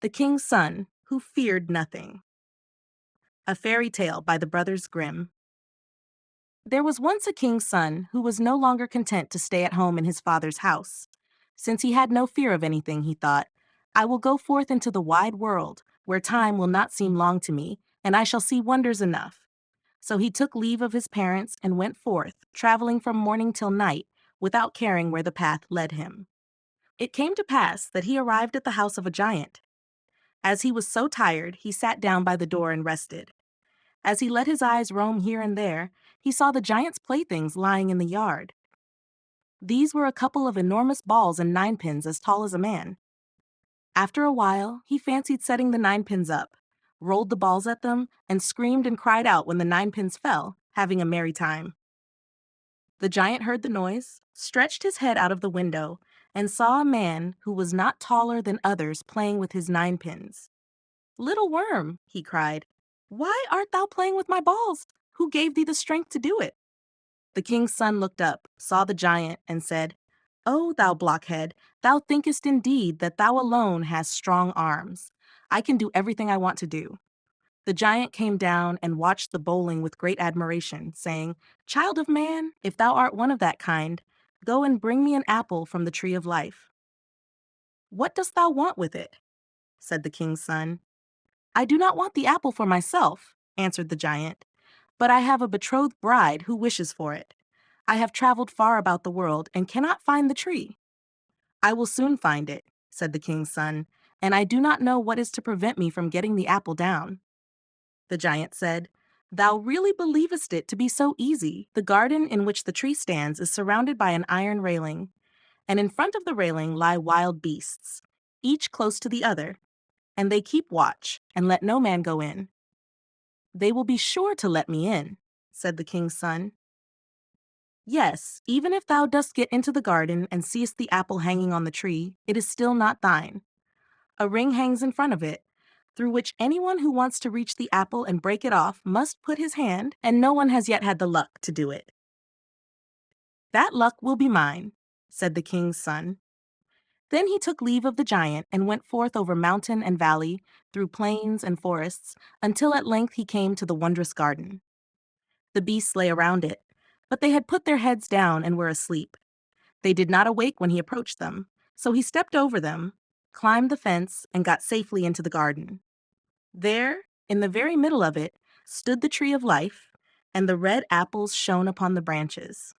The King's Son Who Feared Nothing. A Fairy Tale by the Brothers Grimm. There was once a king's son who was no longer content to stay at home in his father's house. Since he had no fear of anything, he thought, I will go forth into the wide world, where time will not seem long to me, and I shall see wonders enough. So he took leave of his parents and went forth, traveling from morning till night, without caring where the path led him. It came to pass that he arrived at the house of a giant. As he was so tired, he sat down by the door and rested. As he let his eyes roam here and there, he saw the giant's playthings lying in the yard. These were a couple of enormous balls and ninepins as tall as a man. After a while, he fancied setting the ninepins up, rolled the balls at them, and screamed and cried out when the ninepins fell, having a merry time. The giant heard the noise, stretched his head out of the window, and saw a man who was not taller than others playing with his ninepins. "Little worm," he cried, "why art thou playing with my balls? Who gave thee the strength to do it?" The king's son looked up, saw the giant, and said, "O thou blockhead, thou thinkest indeed that thou alone hast strong arms. I can do everything I want to do." The giant came down and watched the bowling with great admiration, saying, "Child of man, if thou art one of that kind, go and bring me an apple from the tree of life." "What dost thou want with it?" said the king's son. "I do not want the apple for myself," answered the giant, "but I have a betrothed bride who wishes for it. I have traveled far about the world and cannot find the tree." "I will soon find it," said the king's son, "and I do not know what is to prevent me from getting the apple down." The giant said, "Thou really believest it to be so easy. The garden in which the tree stands is surrounded by an iron railing, and in front of the railing lie wild beasts, each close to the other, and they keep watch and let no man go in." "They will be sure to let me in," said the king's son. "Yes, even if thou dost get into the garden and seest the apple hanging on the tree, it is still not thine. A ring hangs in front of it, through which anyone who wants to reach the apple and break it off must put his hand, and no one has yet had the luck to do it." "That luck will be mine," said the king's son. Then he took leave of the giant and went forth over mountain and valley, through plains and forests, until at length he came to the wondrous garden. The beasts lay around it, but they had put their heads down and were asleep. They did not awake when he approached them, so he stepped over them, climbed the fence, and got safely into the garden. There, in the very middle of it, stood the tree of life, and the red apples shone upon the branches.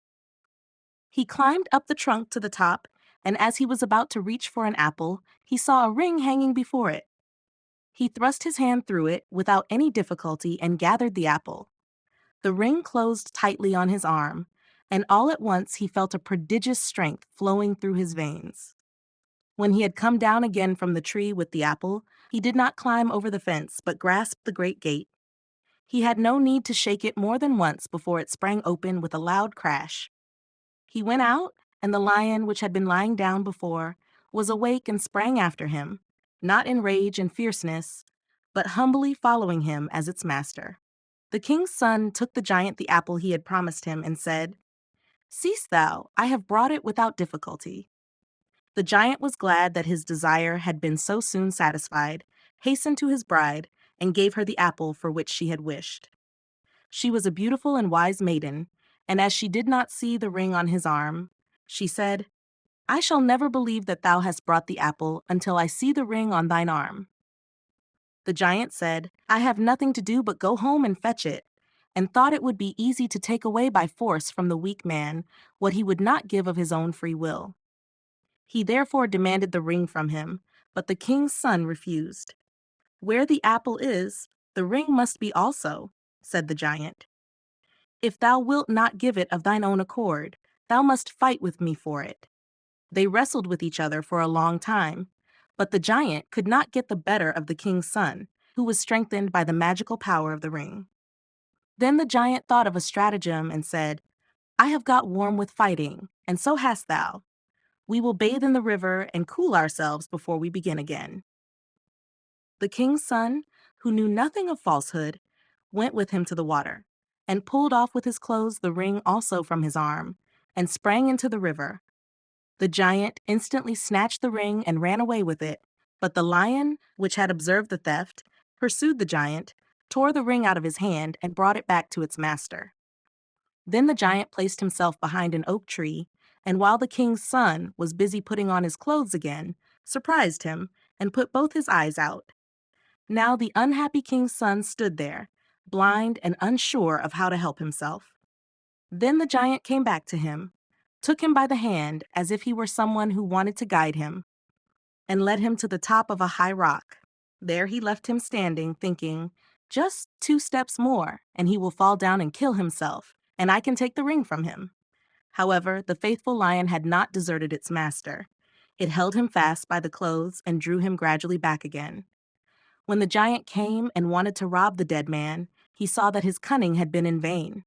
He climbed up the trunk to the top, and as he was about to reach for an apple, he saw a ring hanging before it. He thrust his hand through it without any difficulty and gathered the apple. The ring closed tightly on his arm, and all at once he felt a prodigious strength flowing through his veins. When he had come down again from the tree with the apple, he did not climb over the fence, but grasped the great gate. He had no need to shake it more than once before it sprang open with a loud crash. He went out, and the lion, which had been lying down before, was awake and sprang after him, not in rage and fierceness, but humbly following him as its master. The king's son took the giant the apple he had promised him and said, "Seest thou, I have brought it without difficulty." The giant was glad that his desire had been so soon satisfied, hastened to his bride, and gave her the apple for which she had wished. She was a beautiful and wise maiden, and as she did not see the ring on his arm, she said, "I shall never believe that thou hast brought the apple until I see the ring on thine arm." The giant said, "I have nothing to do but go home and fetch it," and thought it would be easy to take away by force from the weak man what he would not give of his own free will. He therefore demanded the ring from him, but the king's son refused. "Where the apple is, the ring must be also," said the giant. "If thou wilt not give it of thine own accord, thou must fight with me for it." They wrestled with each other for a long time, but the giant could not get the better of the king's son, who was strengthened by the magical power of the ring. Then the giant thought of a stratagem and said, "I have got warm with fighting, and so hast thou. We will bathe in the river and cool ourselves before we begin again." The king's son, who knew nothing of falsehood, went with him to the water, and pulled off with his clothes the ring also from his arm, and sprang into the river. The giant instantly snatched the ring and ran away with it, But the lion, which had observed the theft, pursued the giant, tore the ring out of his hand, and brought it back to its master. Then the giant placed himself behind an oak tree, and while the king's son was busy putting on his clothes again, surprised him and put both his eyes out. Now the unhappy king's son stood there, blind and unsure of how to help himself. Then the giant came back to him, took him by the hand as if he were someone who wanted to guide him, and led him to the top of a high rock. There he left him standing, thinking, "Just 2 steps more, and he will fall down and kill himself, and I can take the ring from him." However, the faithful lion had not deserted its master. It held him fast by the clothes and drew him gradually back again. When the giant came and wanted to rob the dead man, he saw that his cunning had been in vain.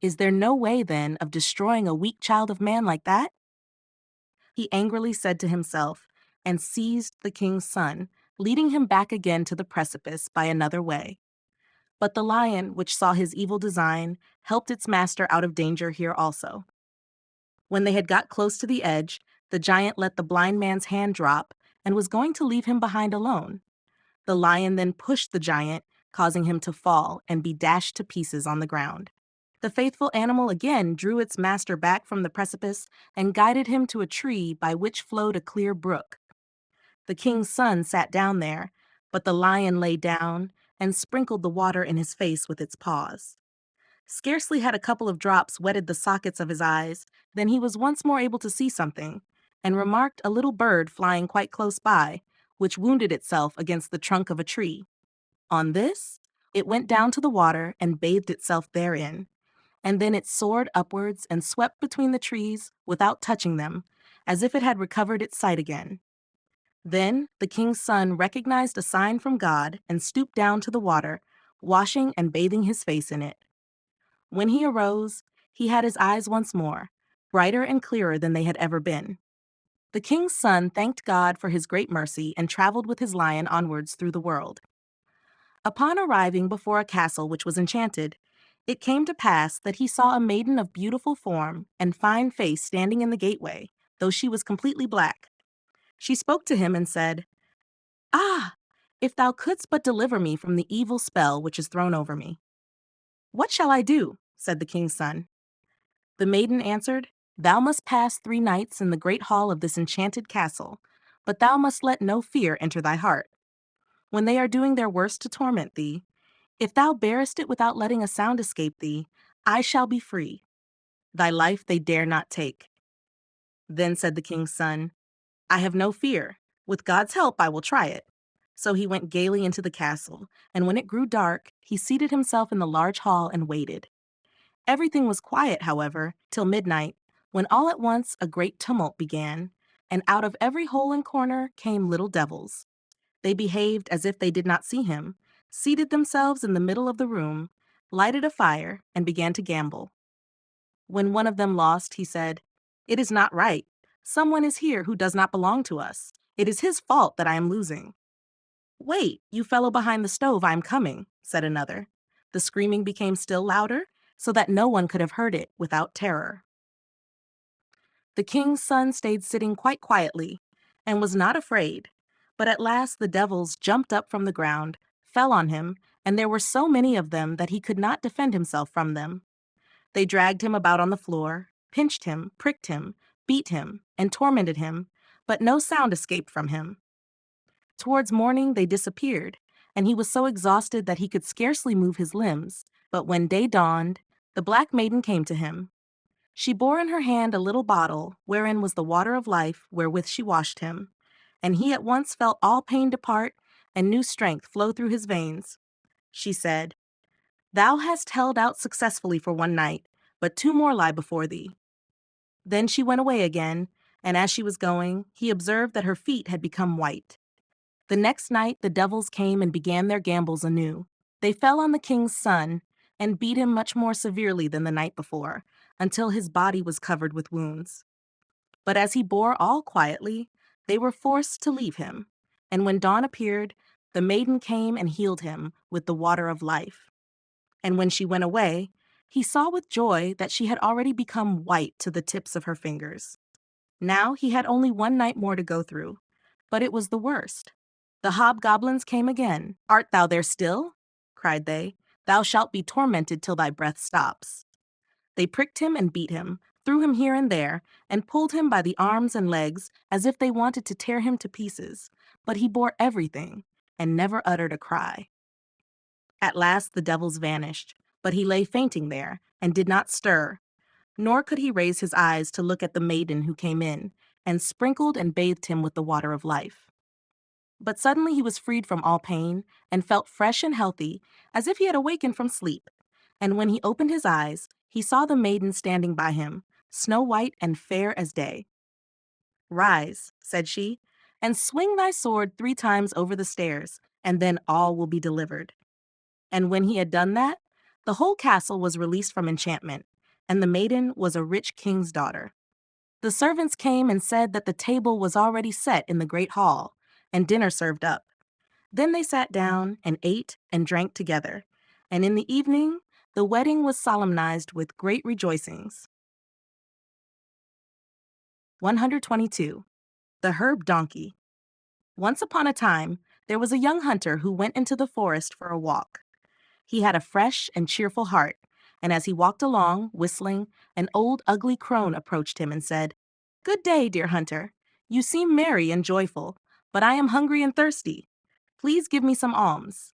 "Is there no way, then, of destroying a weak child of man like that?" he angrily said to himself, and seized the king's son, leading him back again to the precipice by another way. But the lion, which saw his evil design, helped its master out of danger here also. When they had got close to the edge, the giant let the blind man's hand drop and was going to leave him behind alone. The lion then pushed the giant, causing him to fall and be dashed to pieces on the ground. The faithful animal again drew its master back from the precipice and guided him to a tree by which flowed a clear brook. The king's son sat down there, but the lion lay down and sprinkled the water in his face with its paws. Scarcely had a couple of drops wetted the sockets of his eyes than he was once more able to see something, and remarked a little bird flying quite close by, which wounded itself against the trunk of a tree. On this, it went down to the water and bathed itself therein, and then it soared upwards and swept between the trees without touching them, as if it had recovered its sight again. Then the king's son recognized a sign from God and stooped down to the water, washing and bathing his face in it. When he arose, he had his eyes once more, brighter and clearer than they had ever been. The king's son thanked God for his great mercy and traveled with his lion onwards through the world. Upon arriving before a castle which was enchanted, it came to pass that he saw a maiden of beautiful form and fine face standing in the gateway, though she was completely black. She spoke to him and said, "Ah, if thou couldst but deliver me from the evil spell which is thrown over me." "What shall I do?" said the king's son. The maiden answered, "Thou must pass 3 nights in the great hall of this enchanted castle, but thou must let no fear enter thy heart. When they are doing their worst to torment thee, if thou bearest it without letting a sound escape thee, I shall be free. Thy life they dare not take." Then said the king's son, "I have no fear. With God's help I will try it." So he went gaily into the castle, and when it grew dark, he seated himself in the large hall and waited. Everything was quiet, however, till midnight, when all at once a great tumult began, and out of every hole and corner came little devils. They behaved as if they did not see him, seated themselves in the middle of the room, lighted a fire, and began to gamble. When one of them lost, he said, "It is not right. Someone is here who does not belong to us. It is his fault that I am losing." "Wait, you fellow behind the stove, I am coming," said another. The screaming became still louder, so that no one could have heard it without terror. The king's son stayed sitting quite quietly, and was not afraid, but at last the devils jumped up from the ground, fell on him, and there were so many of them that he could not defend himself from them. They dragged him about on the floor, pinched him, pricked him, beat him, and tormented him, but no sound escaped from him. Towards morning they disappeared, and he was so exhausted that he could scarcely move his limbs. But when day dawned, the black maiden came to him. She bore in her hand a little bottle, wherein was the water of life wherewith she washed him, and he at once felt all pain depart and new strength flow through his veins. She said, "Thou hast held out successfully for 1 night, but 2 more lie before thee." Then she went away again, and as she was going, he observed that her feet had become white. The next night the devils came and began their gambols anew. They fell on the king's son, and beat him much more severely than the night before, until his body was covered with wounds. But as he bore all quietly, they were forced to leave him, and when dawn appeared, the maiden came and healed him with the water of life. And when she went away, he saw with joy that she had already become white to the tips of her fingers. Now he had only 1 night more to go through, But it was the worst. The hobgoblins came again. "Art thou there still?" cried they. "Thou shalt be tormented till thy breath stops." They pricked him and beat him, threw him here and there, and pulled him by the arms and legs as if they wanted to tear him to pieces, but he bore everything and never uttered a cry. At last the devils vanished, but he lay fainting there and did not stir, nor could he raise his eyes to look at the maiden who came in and sprinkled and bathed him with the water of life. But suddenly he was freed from all pain and felt fresh and healthy, as if he had awakened from sleep. And when he opened his eyes, he saw the maiden standing by him, snow white and fair as day. "Rise," said she, "and swing thy sword 3 times over the stairs, and then all will be delivered." And when he had done that, the whole castle was released from enchantment, and the maiden was a rich king's daughter. The servants came and said that the table was already set in the great hall, and dinner served up. Then they sat down and ate and drank together, and in the evening the wedding was solemnized with great rejoicings. 122. The Herb Donkey. Once upon a time, there was a young hunter who went into the forest for a walk. He had a fresh and cheerful heart, and as he walked along, whistling, an old ugly crone approached him and said, "Good day, dear hunter. You seem merry and joyful, but I am hungry and thirsty. Please give me some alms."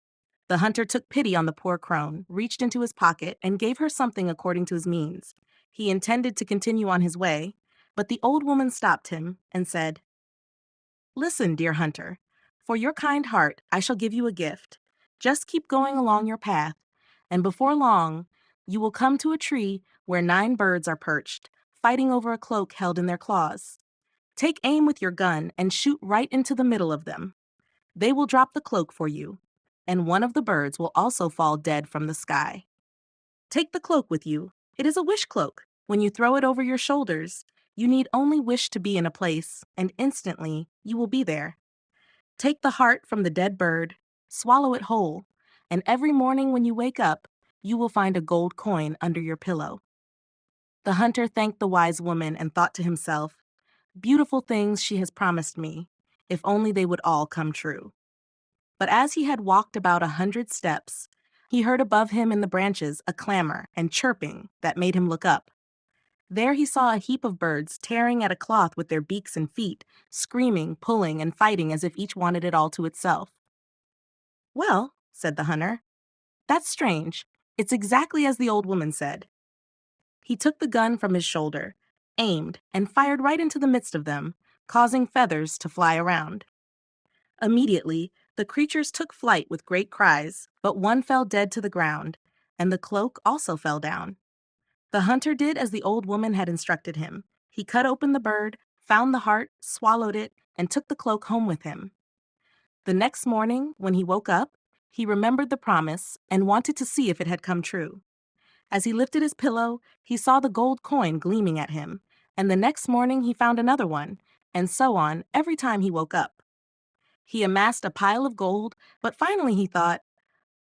The hunter took pity on the poor crone, reached into his pocket, and gave her something according to his means. He intended to continue on his way, but the old woman stopped him and said, "Listen, dear hunter. For your kind heart, I shall give you a gift. Just keep going along your path, and before long, you will come to a tree where 9 birds are perched, fighting over a cloak held in their claws. Take aim with your gun and shoot right into the middle of them. They will drop the cloak for you, and one of the birds will also fall dead from the sky. Take the cloak with you. It is a wish cloak. When you throw it over your shoulders, you need only wish to be in a place, and instantly you will be there. Take the heart from the dead bird, swallow it whole, and every morning when you wake up, you will find a gold coin under your pillow." The hunter thanked the wise woman and thought to himself, "Beautiful things she has promised me, if only they would all come true." But as he had walked about 100 steps, he heard above him in the branches a clamor and chirping that made him look up. There he saw a heap of birds tearing at a cloth with their beaks and feet, screaming, pulling, and fighting as if each wanted it all to itself. "Well," said the hunter, "that's strange. It's exactly as the old woman said." He took the gun from his shoulder, aimed, and fired right into the midst of them, causing feathers to fly around. Immediately, the creatures took flight with great cries, but one fell dead to the ground, and the cloak also fell down. The hunter did as the old woman had instructed him. He cut open the bird, found the heart, swallowed it, and took the cloak home with him. The next morning, when he woke up, he remembered the promise and wanted to see if it had come true. As he lifted his pillow, he saw the gold coin gleaming at him, and the next morning he found another one, and so on every time he woke up. He amassed a pile of gold, but finally he thought,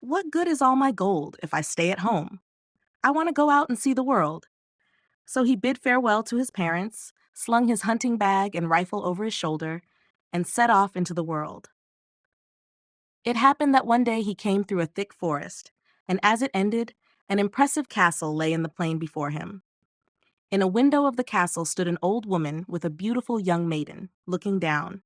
"What good is all my gold if I stay at home? I want to go out and see the world." So he bid farewell to his parents, slung his hunting bag and rifle over his shoulder, and set off into the world. It happened that one day he came through a thick forest, and as it ended, an impressive castle lay in the plain before him. In a window of the castle stood an old woman with a beautiful young maiden, looking down.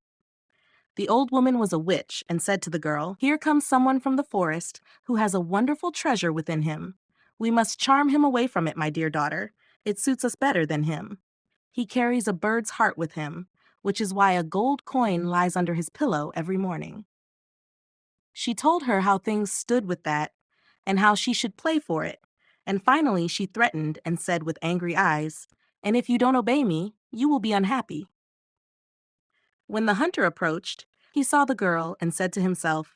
The old woman was a witch and said to the girl, "Here comes someone from the forest who has a wonderful treasure within him. We must charm him away from it, my dear daughter. It suits us better than him. He carries a bird's heart with him, which is why a gold coin lies under his pillow every morning." She told her how things stood with that, and how she should play for it, and finally she threatened and said with angry eyes, "And if you don't obey me, you will be unhappy." When the hunter approached, he saw the girl and said to himself,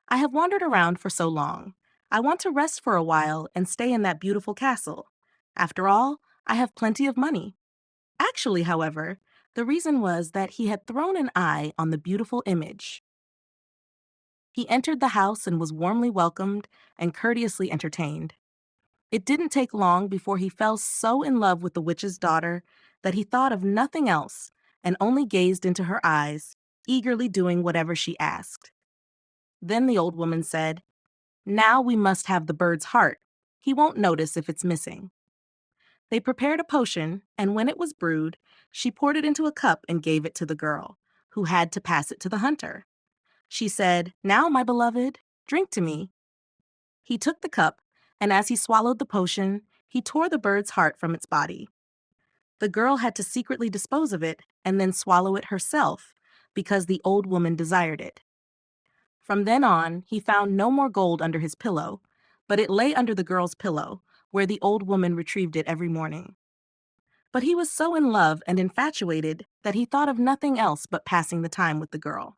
"I have wandered around for so long. I want to rest for a while and stay in that beautiful castle. After all, I have plenty of money." Actually, however, the reason was that he had thrown an eye on the beautiful image. He entered the house and was warmly welcomed and courteously entertained. It didn't take long before he fell so in love with the witch's daughter that he thought of nothing else and only gazed into her eyes eagerly doing whatever she asked. Then the old woman said, "Now we must have the bird's heart. He won't notice if it's missing." They prepared a potion, and when it was brewed, she poured it into a cup and gave it to the girl, who had to pass it to the hunter. She said, "Now, my beloved, drink to me." He took the cup, and as he swallowed the potion, he tore the bird's heart from its body. The girl had to secretly dispose of it and then swallow it herself because the old woman desired it. From then on, he found no more gold under his pillow, but it lay under the girl's pillow, where the old woman retrieved it every morning. But he was so in love and infatuated that he thought of nothing else but passing the time with the girl.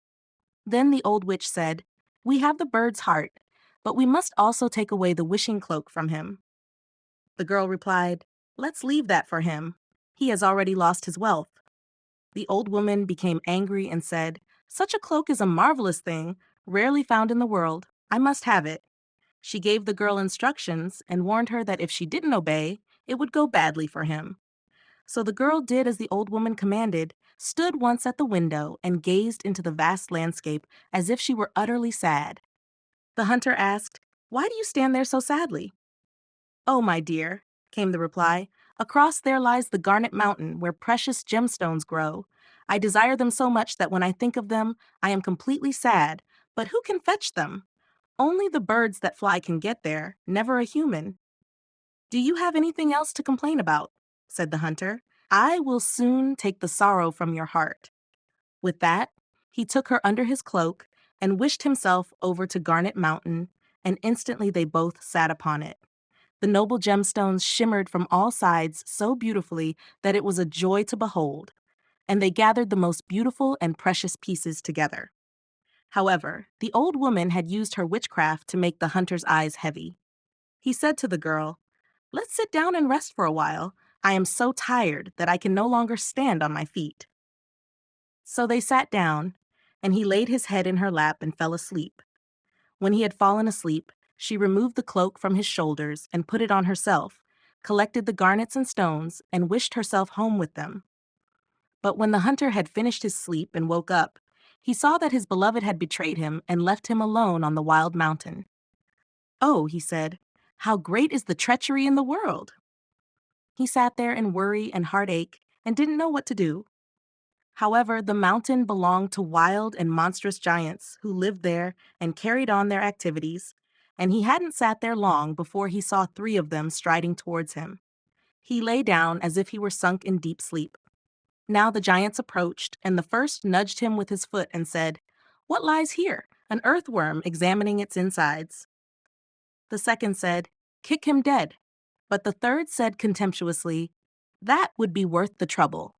Then the old witch said, "We have the bird's heart, but we must also take away the wishing cloak from him." The girl replied, "Let's leave that for him. He has already lost his wealth." The old woman became angry and said, "Such a cloak is a marvelous thing, rarely found in the world. I must have it." She gave the girl instructions and warned her that if she didn't obey, it would go badly for him. So the girl did as the old woman commanded, stood once at the window, and gazed into the vast landscape as if she were utterly sad. The hunter asked, "Why do you stand there so sadly?" "Oh, my dear," came the reply, "across there lies the Garnet Mountain where precious gemstones grow. I desire them so much that when I think of them, I am completely sad, but who can fetch them? Only the birds that fly can get there, never a human." "Do you have anything else to complain about?" said the hunter. "I will soon take the sorrow from your heart." With that, he took her under his cloak and wished himself over to Garnet Mountain, and instantly they both sat upon it. The noble gemstones shimmered from all sides so beautifully that it was a joy to behold, and they gathered the most beautiful and precious pieces together. However, the old woman had used her witchcraft to make the hunter's eyes heavy. He said to the girl, "Let's sit down and rest for a while. I am so tired that I can no longer stand on my feet." So they sat down, and he laid his head in her lap and fell asleep. When he had fallen asleep, she removed the cloak from his shoulders and put it on herself, collected the garnets and stones, and wished herself home with them. But when the hunter had finished his sleep and woke up, he saw that his beloved had betrayed him and left him alone on the wild mountain. "Oh," he said, "how great is the treachery in the world!" He sat there in worry and heartache and didn't know what to do. However, the mountain belonged to wild and monstrous giants who lived there and carried on their activities, and he hadn't sat there long before he saw 3 of them striding towards him. He lay down as if he were sunk in deep sleep. Now the giants approached, and the first nudged him with his foot and said, "What lies here? An earthworm examining its insides." The second said, "Kick him dead." But the third said contemptuously, "That would be worth the trouble.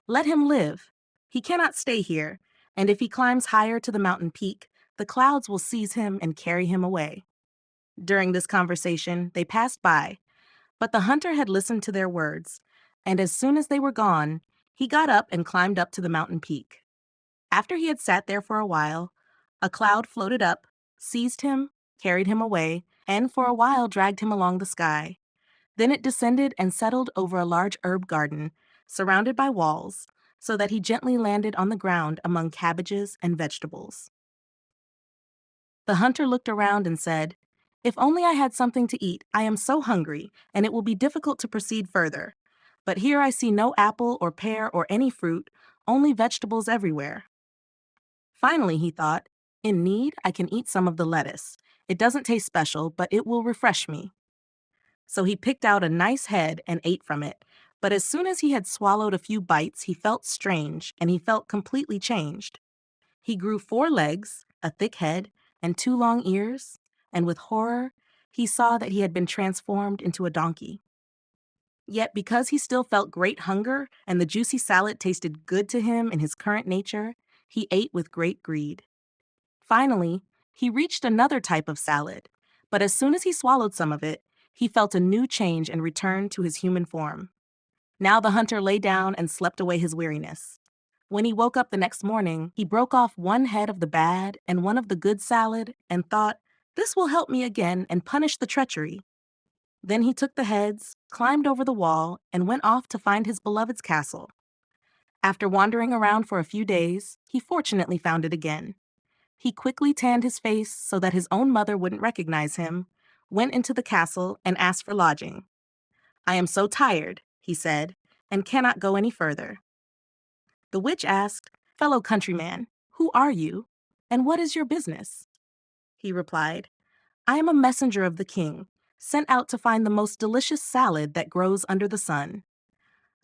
Let him live. He cannot stay here, and if he climbs higher to the mountain peak, the clouds will seize him and carry him away." During this conversation, they passed by, but the hunter had listened to their words, and as soon as they were gone, he got up and climbed up to the mountain peak. After he had sat there for a while, a cloud floated up, seized him, carried him away, and for a while dragged him along the sky. Then it descended and settled over a large herb garden, surrounded by walls, so that he gently landed on the ground among cabbages and vegetables. The hunter looked around and said, "If only I had something to eat. I am so hungry, and it will be difficult to proceed further. But here I see no apple or pear or any fruit, only vegetables everywhere." Finally, he thought, "In need, I can eat some of the lettuce. It doesn't taste special, but it will refresh me." So he picked out a nice head and ate from it, but as soon as he had swallowed a few bites, he felt strange, and he felt completely changed. He grew 4 legs, a thick head, and 2 long ears, and with horror, he saw that he had been transformed into a donkey. Yet because he still felt great hunger and the juicy salad tasted good to him in his current nature, he ate with great greed. Finally, he reached another type of salad, but as soon as he swallowed some of it, he felt a new change and returned to his human form. Now the hunter lay down and slept away his weariness. When he woke up the next morning, he broke off 1 head of the bad and 1 of the good salad and thought, "This will help me again and punish the treachery." Then he took the heads, climbed over the wall, and went off to find his beloved's castle. After wandering around for a few days, he fortunately found it again. He quickly tanned his face so that his own mother wouldn't recognize him, went into the castle, and asked for lodging. "I am so tired," he said, "and cannot go any further." The witch asked, "Fellow countryman, who are you, and what is your business?" He replied, "I am a messenger of the king, sent out to find the most delicious salad that grows under the sun.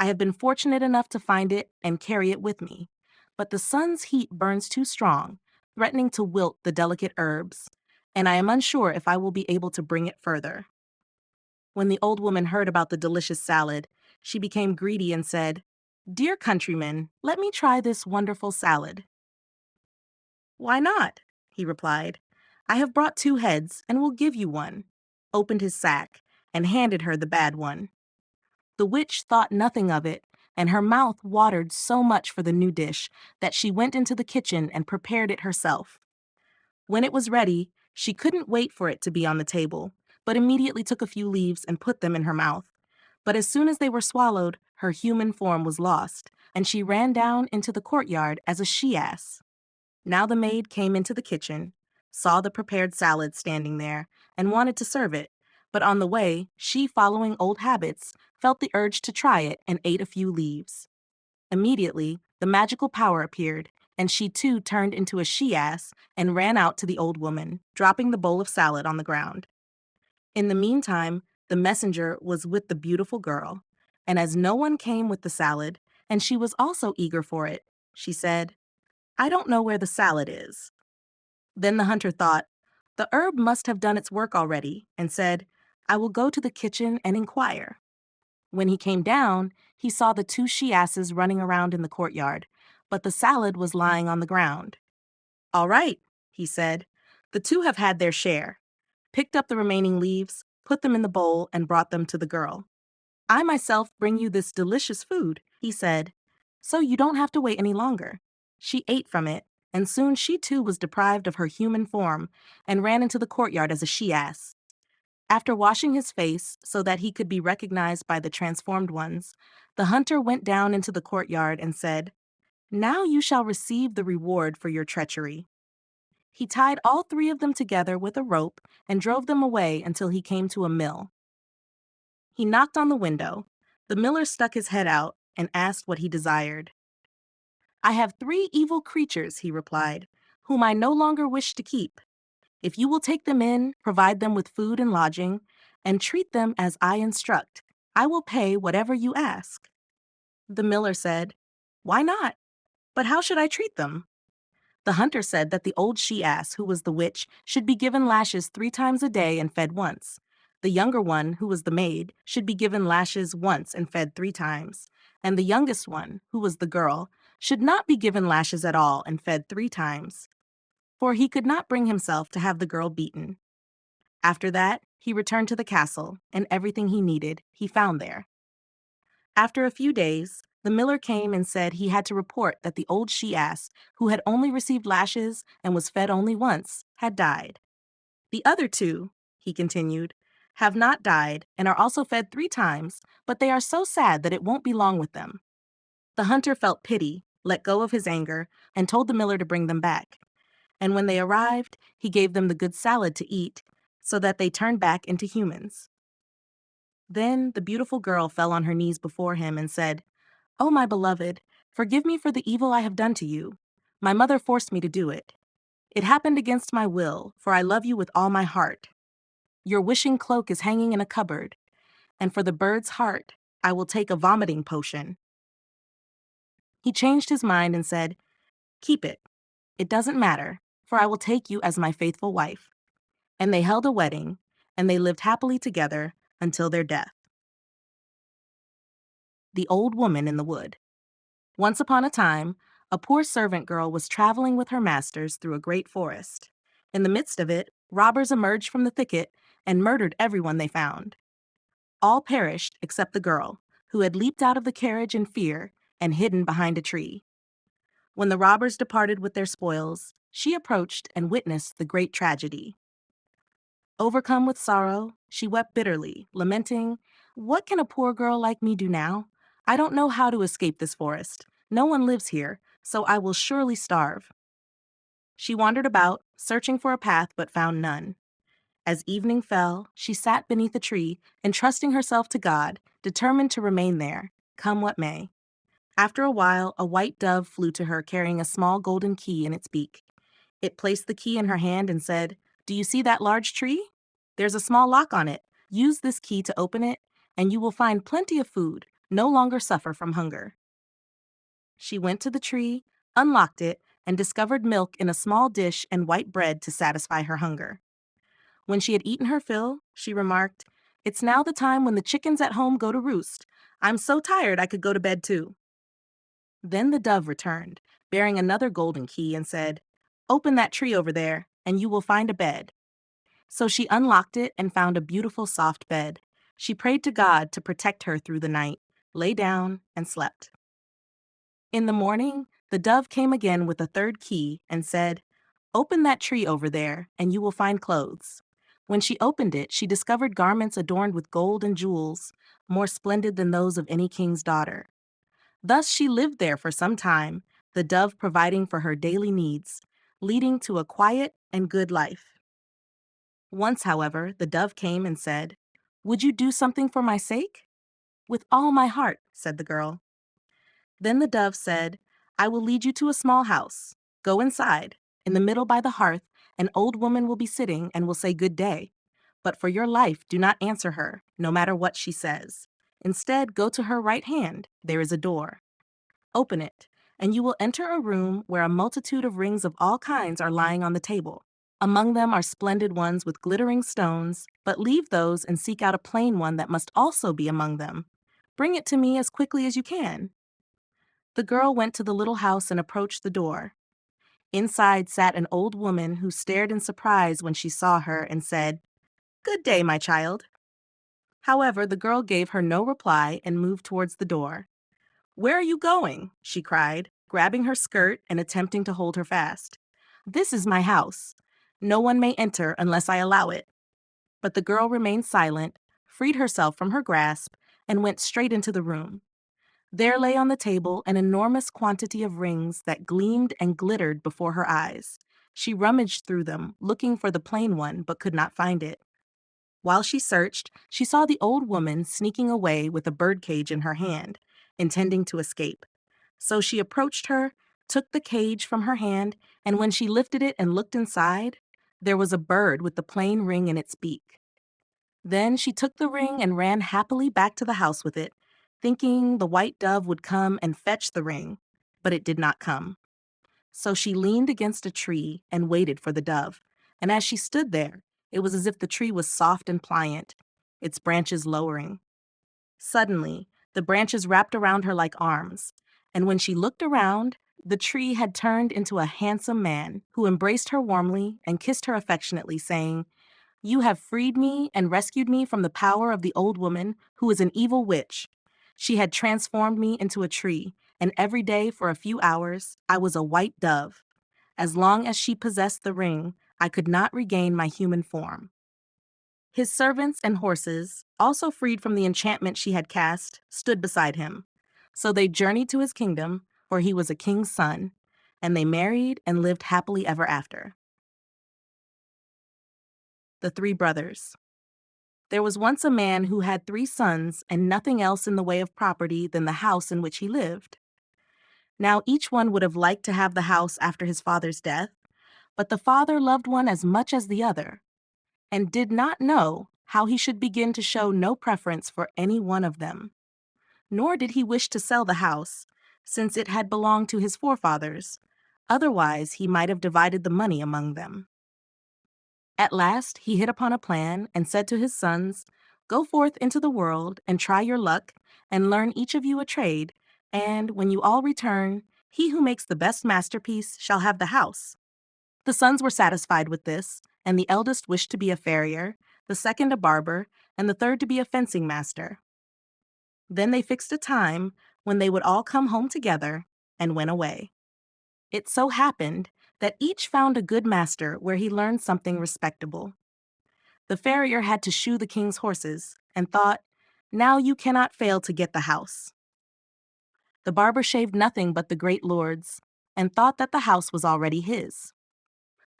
I have been fortunate enough to find it and carry it with me, but the sun's heat burns too strong, threatening to wilt the delicate herbs, and I am unsure if I will be able to bring it further." When the old woman heard about the delicious salad, she became greedy and said, "Dear countryman, let me try this wonderful salad." "Why not?" he replied. "I have brought 2 heads and will give you one," opened his sack, and handed her the bad one. The witch thought nothing of it, and her mouth watered so much for the new dish that she went into the kitchen and prepared it herself. When it was ready, she couldn't wait for it to be on the table, but immediately took a few leaves and put them in her mouth. But as soon as they were swallowed, her human form was lost, and she ran down into the courtyard as a she-ass. Now the maid came into the kitchen, saw the prepared salad standing there, and wanted to serve it, but on the way, she, following old habits, felt the urge to try it and ate a few leaves. Immediately, the magical power appeared, and she too turned into a she-ass and ran out to the old woman, dropping the bowl of salad on the ground. In the meantime, the messenger was with the beautiful girl, and as no one came with the salad, and she was also eager for it, she said, "I don't know where the salad is." Then the hunter thought, "The herb must have done its work already," and said, "I will go to the kitchen and inquire." When he came down, he saw the 2 she-asses running around in the courtyard, but the salad was lying on the ground. "All right," he said, "the 2 have had their share," picked up the remaining leaves, put them in the bowl, and brought them to the girl. "I myself bring you this delicious food," he said, "so you don't have to wait any longer." She ate from it, and soon she too was deprived of her human form and ran into the courtyard as a she-ass. After washing his face so that he could be recognized by the transformed ones, the hunter went down into the courtyard and said, "Now you shall receive the reward for your treachery." He tied all 3 of them together with a rope and drove them away until he came to a mill. He knocked on the window. The miller stuck his head out and asked what he desired. "I have 3 evil creatures," he replied, "whom I no longer wish to keep. If you will take them in, provide them with food and lodging, and treat them as I instruct, I will pay whatever you ask." The miller said, "Why not? But how should I treat them?" The hunter said that the old she-ass, who was the witch, should be given lashes 3 times a day and fed once. The younger one, who was the maid, should be given lashes once and fed 3 times. And the youngest one, who was the girl, should not be given lashes at all and fed 3 times. For he could not bring himself to have the girl beaten. After that, he returned to the castle, and everything he needed he found there. After a few days, the miller came and said he had to report that the old she-ass, who had only received lashes and was fed only once, had died. "The other 2," he continued, "have not died and are also fed 3 times, but they are so sad that it won't be long with them." The hunter felt pity, let go of his anger, and told the miller to bring them back. And when they arrived, he gave them the good salad to eat, so that they turned back into humans. Then the beautiful girl fell on her knees before him and said, "Oh, my beloved, forgive me for the evil I have done to you. My mother forced me to do it. It happened against my will, for I love you with all my heart. Your wishing cloak is hanging in a cupboard, and for the bird's heart, I will take a vomiting potion." He changed his mind and said, "Keep it. It doesn't matter, for I will take you as my faithful wife." And they held a wedding, and they lived happily together until their death. The Old Woman in the Wood. Once upon a time, a poor servant girl was traveling with her masters through a great forest. In the midst of it, robbers emerged from the thicket and murdered everyone they found. All perished except the girl, who had leaped out of the carriage in fear and hidden behind a tree. When the robbers departed with their spoils, she approached and witnessed the great tragedy. Overcome with sorrow, she wept bitterly, lamenting, "What can a poor girl like me do now? I don't know how to escape this forest, No one lives here, so I will surely starve. She wandered about, searching for a path but found none. As evening fell, she sat beneath a tree, entrusting herself to God, determined to remain there, come what may. After a while, a white dove flew to her carrying a small golden key in its beak. It placed the key in her hand and said, "Do you see that large tree? There's a small lock on it. Use this key to open it, and you will find plenty of food, no longer suffer from hunger." She went to the tree, unlocked it, and discovered milk in a small dish and white bread to satisfy her hunger. When she had eaten her fill, she remarked, "It's now the time when the chickens at home go to roost. I'm so tired I could go to bed too." Then the dove returned, bearing another golden key, and said, "Open that tree over there, and you will find a bed." So she unlocked it and found a beautiful soft bed. She prayed to God to protect her through the night, lay down, and slept. In the morning, the dove came again with a third key and said, "Open that tree over there, and you will find clothes." When she opened it, she discovered garments adorned with gold and jewels, more splendid than those of any king's daughter. Thus she lived there for some time, the dove providing for her daily needs, leading to a quiet and good life. Once, however, the dove came and said, "Would you do something for my sake?" "With all my heart," said the girl. Then the dove said, "I will lead you to a small house. Go inside. In the middle by the hearth, an old woman will be sitting and will say good day. But for your life, do not answer her, no matter what she says. Instead, go to her right hand. There is a door. Open it, and you will enter a room where a multitude of rings of all kinds are lying on the table. Among them are splendid ones with glittering stones, but leave those and seek out a plain one that must also be among them. Bring it to me as quickly as you can." The girl went to the little house and approached the door. Inside sat an old woman who stared in surprise when she saw her and said, "Good day, my child." However, the girl gave her no reply and moved towards the door. "Where are you going?" she cried, grabbing her skirt and attempting to hold her fast. "This is my house. No one may enter unless I allow it." But the girl remained silent, freed herself from her grasp, and went straight into the room. There lay on the table an enormous quantity of rings that gleamed and glittered before her eyes. She rummaged through them, looking for the plain one, but could not find it. While she searched, she saw the old woman sneaking away with a birdcage in her hand, intending to escape. So she approached her, took the cage from her hand, and when she lifted it and looked inside, there was a bird with the plain ring in its beak. Then she took the ring and ran happily back to the house with it, thinking the white dove would come and fetch the ring, but it did not come. So she leaned against a tree and waited for the dove, and as she stood there, it was as if the tree was soft and pliant, its branches lowering. Suddenly, the branches wrapped around her like arms, and when she looked around, the tree had turned into a handsome man who embraced her warmly and kissed her affectionately, saying, "You have freed me and rescued me from the power of the old woman, who is an evil witch. She had transformed me into a tree, and every day for a few hours I was a white dove. As long as she possessed the ring, I could not regain my human form." His servants and horses, also freed from the enchantment she had cast, stood beside him. So they journeyed to his kingdom, for he was a king's son, and they married and lived happily ever after. The Three Brothers. There was once a man who had 3 sons and nothing else in the way of property than the house in which he lived. Now each one would have liked to have the house after his father's death, but the father loved one as much as the other, and did not know how he should begin to show no preference for any one of them. Nor did he wish to sell the house, since it had belonged to his forefathers. Otherwise, he might have divided the money among them. At last, he hit upon a plan and said to his sons, "Go forth into the world and try your luck, and learn each of you a trade, and when you all return, he who makes the best masterpiece shall have the house." The sons were satisfied with this, and the eldest wished to be a farrier, the second a barber, and the third to be a fencing master. Then they fixed a time when they would all come home together and went away. It so happened that each found a good master where he learned something respectable. The farrier had to shoe the king's horses, and thought, "Now you cannot fail to get the house." The barber shaved nothing but the great lords, and thought that the house was already his.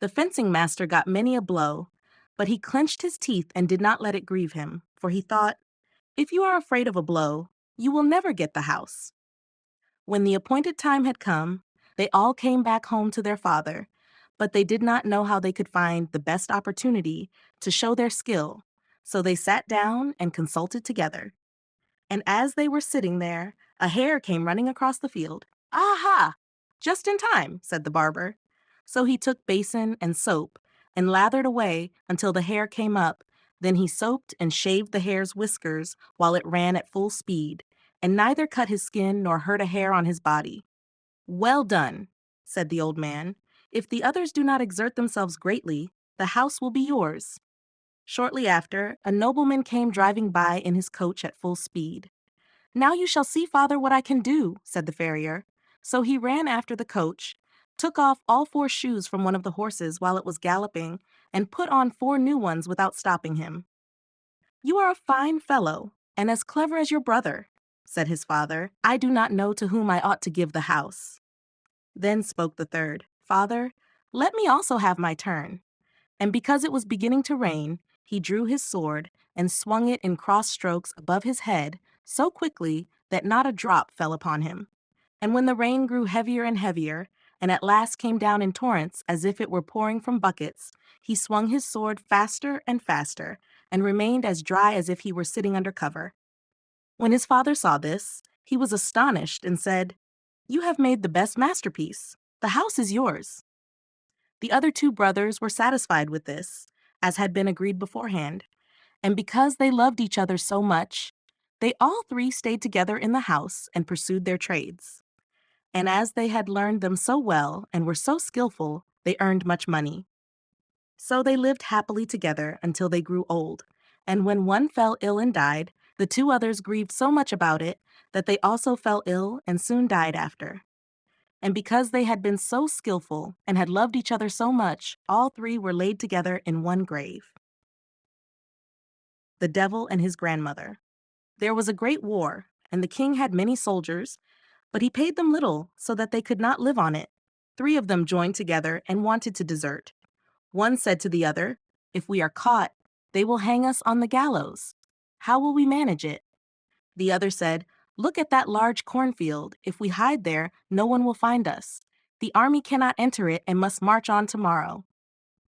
The fencing master got many a blow, but he clenched his teeth and did not let it grieve him, for he thought, "If you are afraid of a blow, you will never get the house." When the appointed time had come, they all came back home to their father, but they did not know how they could find the best opportunity to show their skill, so they sat down and consulted together. And as they were sitting there, a hare came running across the field. "Aha! Just in time," said the barber. So he took basin and soap and lathered away until the hare came up. Then he soaped and shaved the hare's whiskers while it ran at full speed, and neither cut his skin nor hurt a hair on his body. "Well done," said the old man. "If the others do not exert themselves greatly, the house will be yours." Shortly after, a nobleman came driving by in his coach at full speed. "Now you shall see, father, what I can do," said the farrier. So he ran after the coach, took off all 4 shoes from one of the horses while it was galloping, and put on 4 new ones without stopping him. "You are a fine fellow, and as clever as your brother," said his father. "I do not know to whom I ought to give the house." Then spoke the third. "Father, let me also have my turn." And because it was beginning to rain, he drew his sword and swung it in cross strokes above his head so quickly that not a drop fell upon him. And when the rain grew heavier and heavier, and at last came down in torrents as if it were pouring from buckets, he swung his sword faster and faster, and remained as dry as if he were sitting under cover. When his father saw this, he was astonished and said, "You have made the best masterpiece. The house is yours." The other 2 brothers were satisfied with this, as had been agreed beforehand, and because they loved each other so much, they all 3 stayed together in the house and pursued their trades. And as they had learned them so well and were so skillful, they earned much money. So they lived happily together until they grew old, and when one fell ill and died, the 2 others grieved so much about it that they also fell ill and soon died after. And because they had been so skillful and had loved each other so much, all 3 were laid together in one grave. The Devil and his Grandmother. There was a great war, and the king had many soldiers, but he paid them little so that they could not live on it. 3 of them joined together and wanted to desert. One said to the other, "If we are caught, they will hang us on the gallows. How will we manage it?" The other said, "Look at that large cornfield. If we hide there, no one will find us. The army cannot enter it and must march on tomorrow."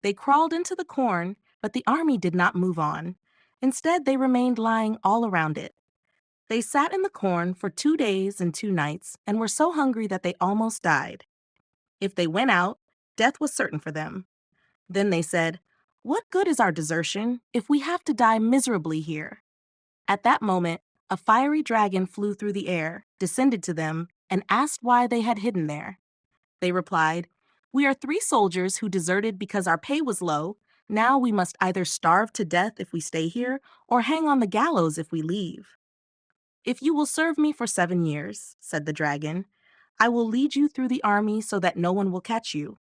They crawled into the corn, but the army did not move on. Instead, they remained lying all around it. They sat in the corn for 2 days and 2 nights and were so hungry that they almost died. If they went out, death was certain for them. Then they said, "What good is our desertion if we have to die miserably here?" At that moment, a fiery dragon flew through the air, descended to them, and asked why they had hidden there. They replied, "We are 3 soldiers who deserted because our pay was low. Now we must either starve to death if we stay here, or hang on the gallows if we leave." "If you will serve me for 7 years," said the dragon, "I will lead you through the army so that no one will catch you."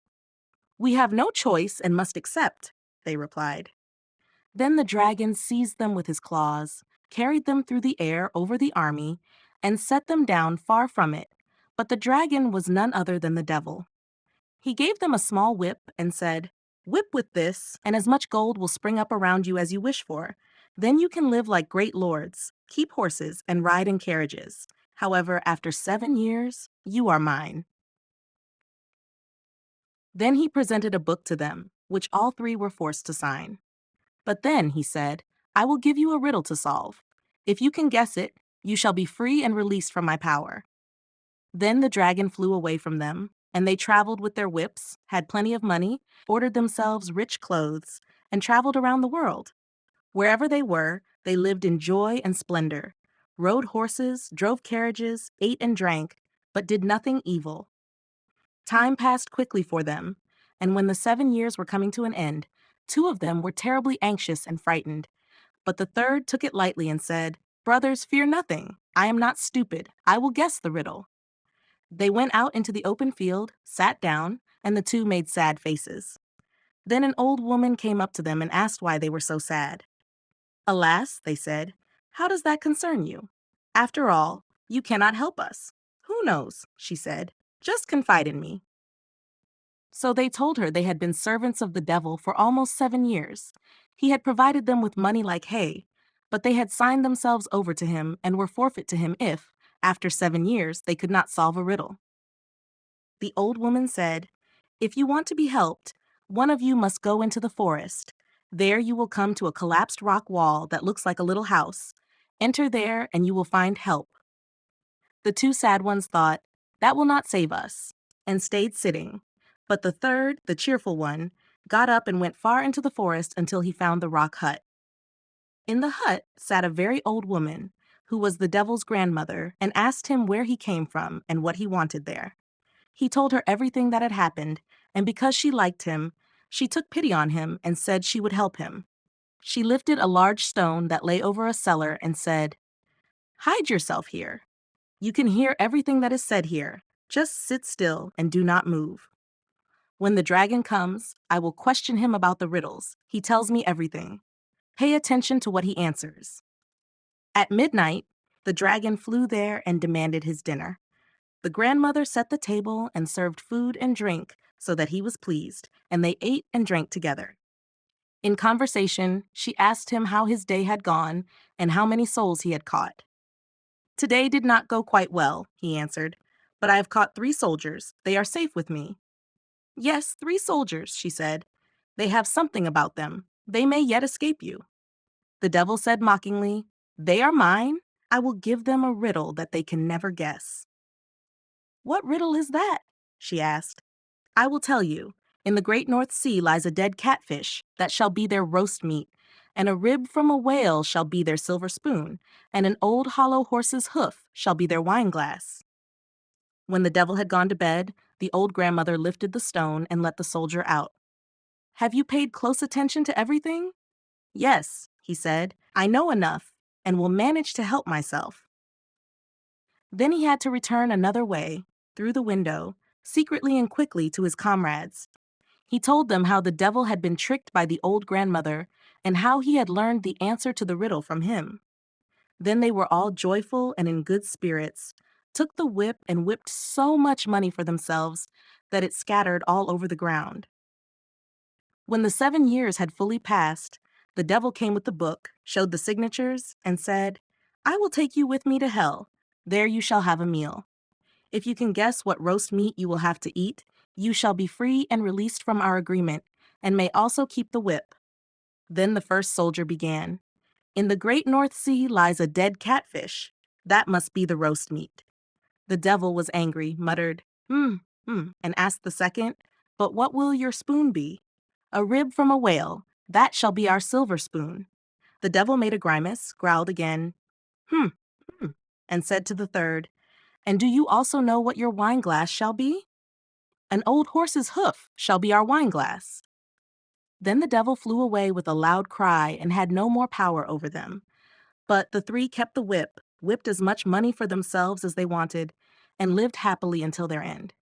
"We have no choice and must accept," they replied. Then the dragon seized them with his claws, carried them through the air over the army, and set them down far from it. But the dragon was none other than the devil. He gave them a small whip and said, "Whip with this, and as much gold will spring up around you as you wish for. Then you can live like great lords, keep horses, and ride in carriages. However, after 7 years, you are mine." Then he presented a book to them, which all 3 were forced to sign. "But then," he said, "I will give you a riddle to solve. If you can guess it, you shall be free and released from my power." Then the dragon flew away from them, and they traveled with their whips, had plenty of money, ordered themselves rich clothes, and traveled around the world. Wherever they were, they lived in joy and splendor, rode horses, drove carriages, ate and drank, but did nothing evil. Time passed quickly for them, and when the 7 years were coming to an end, 2 of them were terribly anxious and frightened. But the third took it lightly and said, "Brothers, fear nothing. I am not stupid. I will guess the riddle." They went out into the open field, sat down, and the 2 made sad faces. Then an old woman came up to them and asked why they were so sad. "Alas," they said, "how does that concern you? After all, you cannot help us. Who Who knows, she said. Just confide in me. So they told her they had been servants of the devil for almost 7 years. He had provided them with money like hay, but they had signed themselves over to him and were forfeit to him if, after 7 years, they could not solve a riddle. The old woman said, "If you want to be helped, one of you must go into the forest. There you will come to a collapsed rock wall that looks like a little house. Enter there and you will find help." The two sad ones thought, "That will not save us," and stayed sitting. But the third, the cheerful one, got up and went far into the forest until he found the rock hut. In the hut sat a very old woman, who was the devil's grandmother, and asked him where he came from and what he wanted there. He told her everything that had happened, and because she liked him, she took pity on him and said she would help him. She lifted a large stone that lay over a cellar and said, "Hide yourself here. You can hear everything that is said here. Just sit still and do not move. When the dragon comes, I will question him about the riddles. He tells me everything. Pay attention to what he answers." At midnight, the dragon flew there and demanded his dinner. The grandmother set the table and served food and drink so that he was pleased, and they ate and drank together. In conversation, she asked him how his day had gone and how many souls he had caught. "Today did not go quite well," he answered, "but I have caught 3 soldiers. They are safe with me." "Yes, 3 soldiers," she said. "They have something about them. They may yet escape you." The devil said mockingly, "They are mine. I will give them a riddle that they can never guess." "What riddle is that?" she asked. "I will tell you. In the great North Sea lies a dead catfish that shall be their roast meat, and a rib from a whale shall be their silver spoon, and an old hollow horse's hoof shall be their wineglass." When the devil had gone to bed, the old grandmother lifted the stone and let the soldier out. "Have you paid close attention to everything?" "Yes," he said. "I know enough and will manage to help myself." Then he had to return another way, through the window, secretly and quickly to his comrades. He told them how the devil had been tricked by the old grandmother and how he had learned the answer to the riddle from him. Then they were all joyful and in good spirits, took the whip and whipped so much money for themselves that it scattered all over the ground. When the 7 years had fully passed, the devil came with the book, showed the signatures, and said, "I will take you with me to hell. There you shall have a meal. If you can guess what roast meat you will have to eat, you shall be free and released from our agreement, and may also keep the whip." Then the first soldier began. "In the great North Sea lies a dead catfish. That must be the roast meat." The devil was angry, muttered, and asked the second, "But what will your spoon be?" "A rib from a whale. That shall be our silver spoon." The devil made a grimace, growled again, "Hmm, hmm," and said to the third, "And do you also know what your wineglass shall be?" "An old horse's hoof shall be our wineglass." Then the devil flew away with a loud cry and had no more power over them. But the 3 kept the whip, whipped as much money for themselves as they wanted, and lived happily until their end.